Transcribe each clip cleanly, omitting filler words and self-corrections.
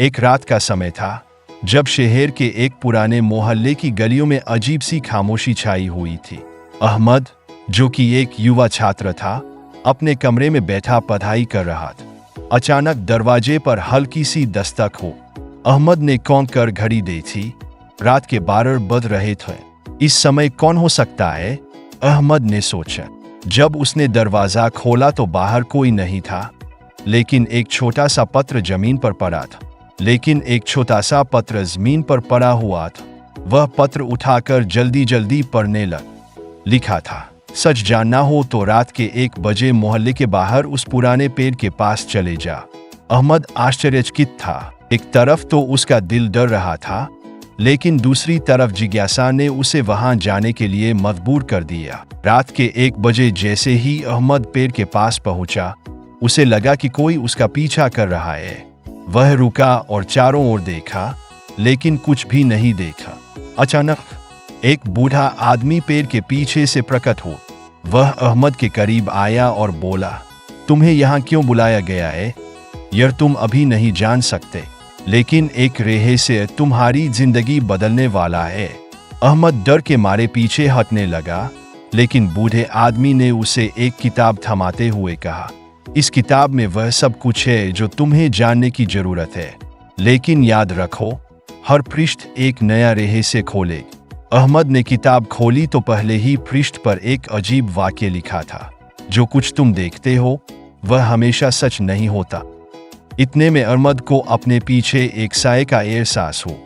एक रात का समय था जब शहर के एक पुराने मोहल्ले की गलियों में अजीब सी खामोशी छाई हुई थी। अहमद, जो कि एक युवा छात्र था, अपने कमरे में बैठा पढ़ाई कर रहा था। अचानक दरवाजे पर हल्की सी दस्तक हो। अहमद ने कौंक कर घड़ी देखी। रात के 12 बज रहे थे। इस समय कौन हो सकता है, अहमद ने सोचा। जब उसने दरवाजा खोला तो बाहर कोई नहीं था, लेकिन एक छोटा सा पत्र जमीन पर पड़ा हुआ था। वह पत्र उठाकर जल्दी जल्दी पढ़ने लग। लिखा था, सच जानना हो तो रात के 1 बजे मोहल्ले के बाहर उस पुराने पेड़ के पास चले जा। अहमद आश्चर्यचकित था। एक तरफ तो उसका दिल डर रहा था, लेकिन दूसरी तरफ जिज्ञासा ने उसे वहां जाने के लिए मजबूर कर दिया। रात के 1 बजे जैसे ही अहमद पेड़ के पास पहुंचा, उसे लगा कि कोई उसका पीछा कर रहा है। वह रुका और चारों ओर देखा, लेकिन कुछ भी नहीं देखा। अचानक एक बूढ़ा आदमी पेड़ के पीछे से प्रकट हो। वह अहमद के करीब आया और बोला, तुम्हें यहाँ क्यों बुलाया गया है? यह तुम अभी नहीं जान सकते, लेकिन एक रहस्य तुम्हारी जिंदगी बदलने वाला है। अहमद डर के मारे पीछे हटने लगा, लेकिन बूढ़े आदमी ने उसे एक किताब थमाते हुए कहा, इस किताब में वह सब कुछ है जो तुम्हें जानने की जरूरत है, लेकिन याद रखो, हर पृष्ठ एक नया रहस्य खोले। अहमद ने किताब खोली तो पहले ही पृष्ठ पर एक अजीब वाक्य लिखा था, जो कुछ तुम देखते हो वह हमेशा सच नहीं होता। इतने में अहमद को अपने पीछे एक साए का एहसास हो।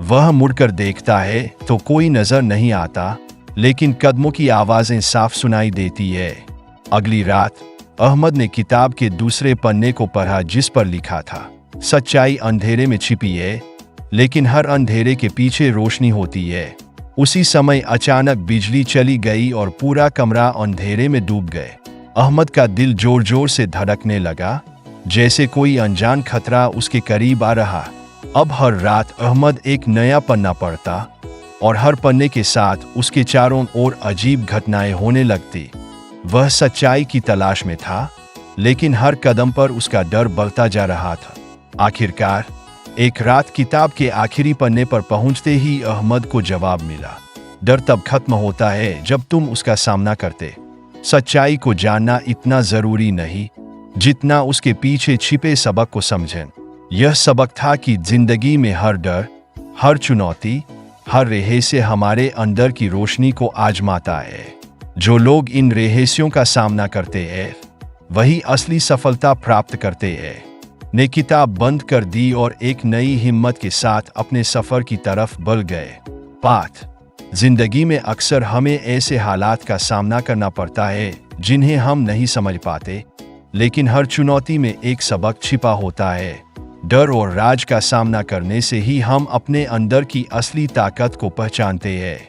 वह मुड़कर देखता है तो कोई नजर नहीं आता, लेकिन कदमों की आवाजें साफ सुनाई देती है। अगली रात अहमद ने किताब के दूसरे पन्ने को पढ़ा, जिस पर लिखा था, सच्चाई अंधेरे में छिपी है, लेकिन हर अंधेरे के पीछे रोशनी होती है। उसी समय अचानक बिजली चली गई और पूरा कमरा अंधेरे में डूब गए। अहमद का दिल जोर जोर से धड़कने लगा, जैसे कोई अनजान खतरा उसके करीब आ रहा। अब हर रात अहमद एक नया पन्ना पढ़ता और हर पन्ने के साथ उसके चारों ओर अजीब घटनाएं होने लगती। वह सच्चाई की तलाश में था, लेकिन हर कदम पर उसका डर बढ़ता जा रहा था। आखिरकार एक रात किताब के आखिरी पन्ने पर पहुंचते ही अहमद को जवाब मिला। डर तब खत्म होता है जब तुम उसका सामना करते। सच्चाई को जानना इतना जरूरी नहीं जितना उसके पीछे छिपे सबक को समझें। यह सबक था कि जिंदगी में हर डर, हर चुनौती, हर रहस्य हमारे अंदर की रोशनी को आजमाता है। जो लोग इन रहस्यों का सामना करते हैं, वही असली सफलता प्राप्त करते हैं। ने किताब बंद कर दी और एक नई हिम्मत के साथ अपने सफर की तरफ बढ़ गए। पाठ: जिंदगी में अक्सर हमें ऐसे हालात का सामना करना पड़ता है जिन्हें हम नहीं समझ पाते, लेकिन हर चुनौती में एक सबक छिपा होता है। डर और राज का सामना करने से ही हम अपने अंदर की असली ताकत को पहचानते हैं।